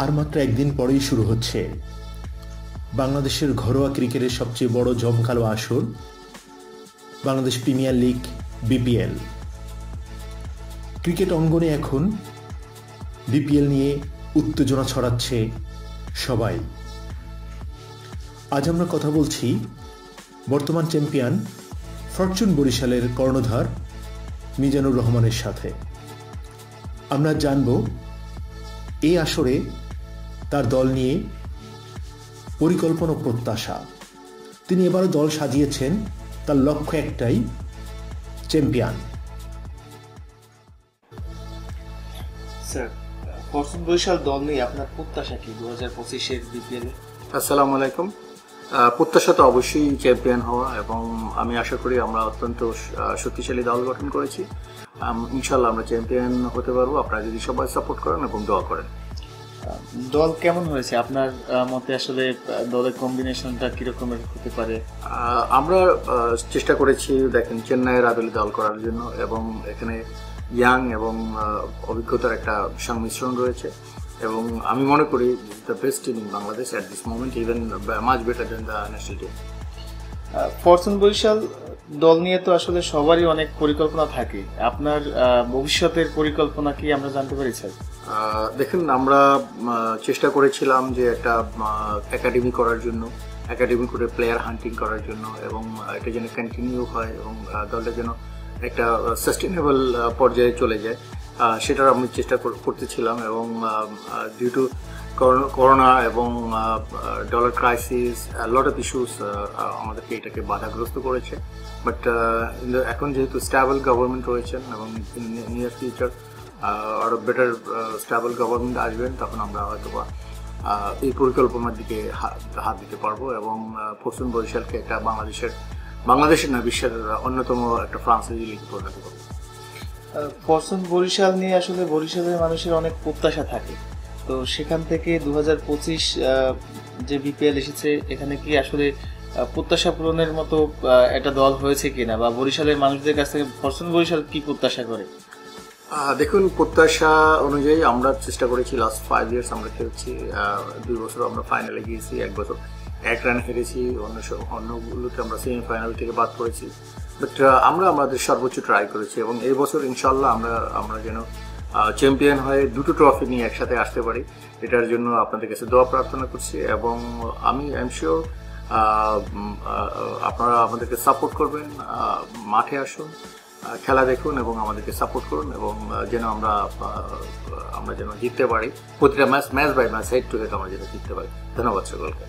আর মাত্র একদিন পরেই শুরু হচ্ছে বাংলাদেশের ঘরোয়া ক্রিকেটের সবচেয়ে বড় জমকালো আসর, Bangladesh premier league BPL. Cricket অঙ্গনে এখন বিপিএল নিয়ে উত্তেজনা ছড়াচ্ছে সবাই। আজ আমরা কথা বলছি বর্তমান চ্যাম্পিয়ন ফরচুন বরিশালের কর্ণধার মিজানুর রহমানের সাথে। আমরা জানব এই আসরে তার দল নিয়ে পরিকল্পনা ও প্রত্যাশা। তিনি এবারও দল সাজিয়েছেন, তার লক্ষ্য একটাই, চ্যাম্পিয়ন। স্যার, ফরচুন বরিশাল দল নিয়ে আপনার প্রত্যাশা কি 2025-এর বিপিএলে? আসসালামু আলাইকুম। প্রত্যাশা তো অবশ্যই চ্যাম্পিয়ন হওয়া, এবং আমি আশা করি আমরা অত্যন্ত শক্তিশালী দল গঠন করেছি। ইনশাল্লাহ আমরা চ্যাম্পিয়ন হতে পারবো, আপনারা যদি সবাই সাপোর্ট করেন এবং দোয়া করেন। দল কেমন হয়েছে আপনার মতে? আসলে দলের কম্বিনেশনটা কিরকমের হতে পারে? আমরা চেষ্টা করেছি, দেখেন, চেন্নাইয়ের আদলে দল করার জন্য, এবং এখানে ইয়াং এবং অভিজ্ঞতার একটা সংমিশ্রণ রয়েছে, এবং আমি মনে করি the best team in Bangladesh at this moment, even much better than the national team. Fortune Barishal দল নিয়ে তো আসলে সবারই অনেক পরিকল্পনা থাকে, আপনার ভবিষ্যতের পরিকল্পনা কি আমরা জানতে পারি স্যার? দেখুন, আমরা চেষ্টা করেছিলাম যে একটা একাডেমি করার জন্য, একাডেমি করে প্লেয়ার হান্টিং করার জন্য, এবং এটা যেন কন্টিনিউ হয় এবং দলটা যেন একটা সাস্টেনেবল পর্যায়ে চলে যায়, সেটার আমি চেষ্টা করতেছিলাম। এবং ডিউ টু করোনা এবং dollar crisis, lot of issues আমাদেরকে এটাকে বাধাগ্রস্ত করেছে। বাট এখন যেহেতু স্টেবল গভর্নমেন্ট রয়েছেন এবং নিয়ার ফিউচার আরো বেটার স্টেবল গভর্নমেন্ট আসবেন, তখন আমরা হয়তো বা এই পরিকল্পনার দিকে হাত দিতে পারবো, এবং ফরচুন বরিশালকে একটা বাংলাদেশের না, বিশ্বের অন্যতম একটা ফ্রাঞ্চাইজি লিগ পরিণত করবো। ফরচুন বরিশাল নিয়ে আসলে বরিশালের মানুষের অনেক প্রত্যাশা থাকে, তো সেখান থেকে 2025 যে বিপিএল এসেছে, এখানে কি আসলে প্রত্যাশা পূরণের মতো একটা দল হয়েছে কিনা, বা বরিশালের মানুষদের কাছ থেকে ফরচুন বরিশাল কি প্রত্যাশা করে? দেখুন, প্রত্যাশা অনুযায়ী আমরা চেষ্টা করেছি। লাস্ট 5 ইয়ার্স আমরা খেলছি, 2 বছর আমরা ফাইনালে গিয়েছি, 1 বছর 1 রান হেরেছি, অন্যগুলোতে আমরা সেমিফাইনাল থেকে বাদ পড়েছি। বাট আমরা আমাদের সর্বোচ্চ ট্রাই করেছি, এবং এই বছর ইনশাল্লাহ আমরা যেন চ্যাম্পিয়ন হয়ে 2টো ট্রফি নিয়ে একসাথে আসতে পারি, এটার জন্য আপনাদের কাছে দোয়া প্রার্থনা করছি। এবং আমি আইম শিওর আপনারা আমাদেরকে সাপোর্ট করবেন, মাঠে আসুন, খেলা দেখুন এবং আমাদেরকে সাপোর্ট করুন, এবং যেন আমরা যেন জিততে পারি, প্রতিটা match by match, head to head আমরা যেন জিততে পারি। ধন্যবাদ সকলকে।